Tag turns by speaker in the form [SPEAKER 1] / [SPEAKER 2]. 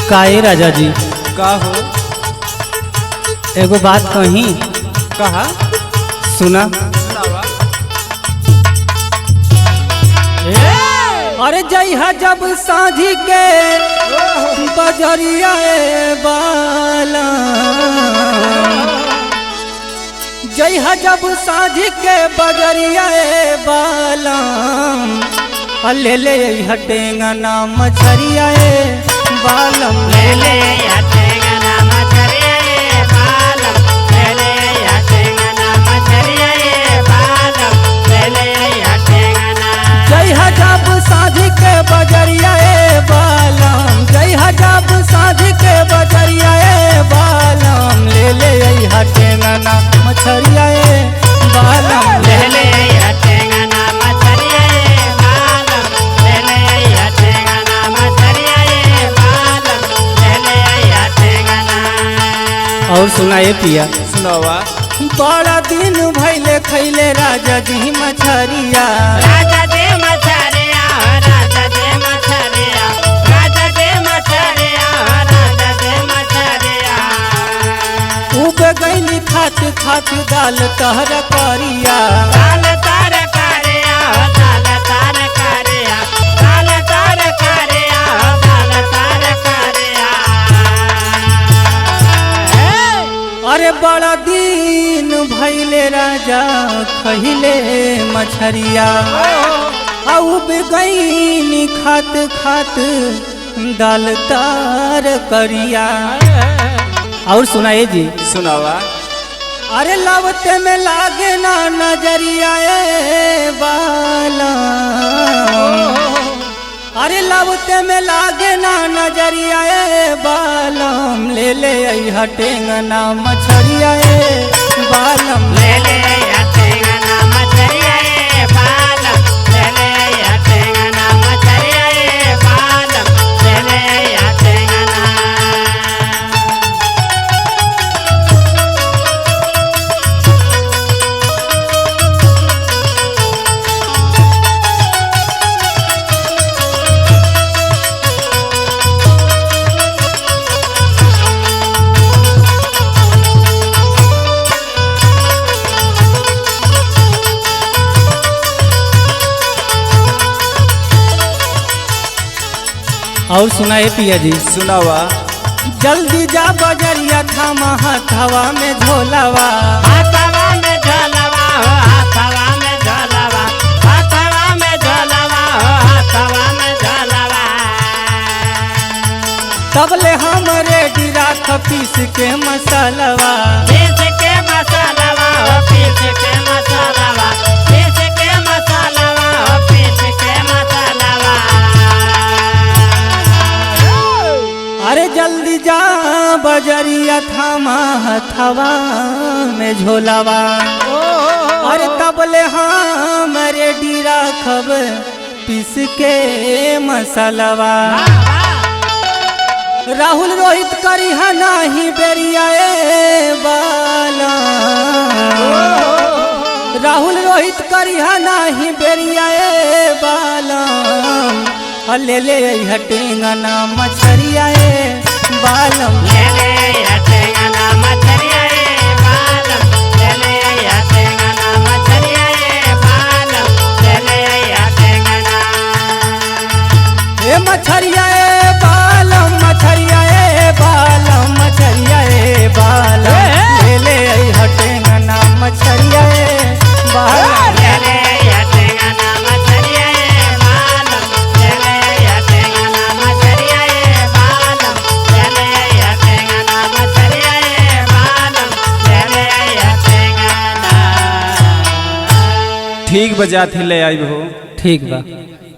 [SPEAKER 1] काहे राजा जी
[SPEAKER 2] का हो?
[SPEAKER 1] एगो बात कही
[SPEAKER 2] कहा?
[SPEAKER 1] सुना।
[SPEAKER 2] सुनावा।
[SPEAKER 1] अरे जइहा जब साझी के बजरिया बाला, जइहा जब साझी के बजरिया बाला, ले ले हटेगा ना मछरिया बालम,
[SPEAKER 3] ले ले हटेगा ना मछरिया बालम, ले ले हटेगा ना मछरिया बालम, ले ले हटेगा ना।
[SPEAKER 1] जइहा जब साझी के बजरिया बालम, जइहा जब साझी के बजरिया बालम, ले ले हटेगा ना मछरिया बालम,
[SPEAKER 3] ले ले हटेगा ना मछरिया बालम, ले ले हटेगा ना मछरिया बालम, ले ले हटेगा ना।
[SPEAKER 1] और सुनाए पिया।
[SPEAKER 2] सुनावा।
[SPEAKER 1] बड़ा दिन भैले खैले राजा जी मछरिया,
[SPEAKER 3] राजा दे मछरिया, राजा दे मछरिया, राजा दे मछरिया, राजा दे मछरिया।
[SPEAKER 1] उब गईली खात खात दाल तहर करिया,
[SPEAKER 3] दाल तार करिया, दाल तार करिया, दाल तार करिया, दाल तार करिया।
[SPEAKER 1] अरे बड़ा दिन भैले राजा खहिले मछरिया, उब गईली खात खात दाल तार करिया। और सुनाए जी।
[SPEAKER 2] सुनावा।
[SPEAKER 1] अरे लावते में लागे ना नजरिया बाला, अरे लावते में लागे ना नजरिया बालम, ले ले हटेगा ना मछरिया बालम,
[SPEAKER 3] ले ले हटेगा ना मछरिया बालम, ले ले हटेगा ना मछरिया बालम, ले ले हटेगा ना।
[SPEAKER 1] और सुनाए पिया जी।
[SPEAKER 2] सुनावा।
[SPEAKER 1] जल्दी जा बजरिया थामा हथवा में झोलावा,
[SPEAKER 3] हाथवा में झोलावा हो, हाथवा में झोलावा, हाथवा में झोलावा हो, हाथवा में झोलावा।
[SPEAKER 1] तबले हमरे डिरा पीस के मसालवा,
[SPEAKER 3] पीस के मसालावा हो, पीस के मसालावा, पीस के मसालावा हो, पीस के मसालावा।
[SPEAKER 1] अरे जल्दी जा बजरिया थामा हथवा में झोलावा, अरे तबले हमरे डिरा खब पीस के मसालवा। राहुल रोहित करिहा नाही बेरिया बाला, राहुल रोहित करिहा नाही बेरिया बाला, ले ले हटेगा ना मछरिया बालम,
[SPEAKER 3] ले ले हटेगा ना मछरिया बालम, ले ले हटेगा ना मछरिया बालम, ले ले हटेगा ना।
[SPEAKER 1] ए मछरिया बालम, मछरिया बालम, मछरिया बालम, ले ले हटेगा ना मछरिया बालम,
[SPEAKER 3] ले ले हटेगा ना मछरिया बालम, ले ले हटेगा ना मछरिया बालम, ले ले हटेगा ना मछरिया बालम, ले ले हटेगा ना।
[SPEAKER 2] ठीक बजात ही ले आई हो।
[SPEAKER 1] ठीक बा।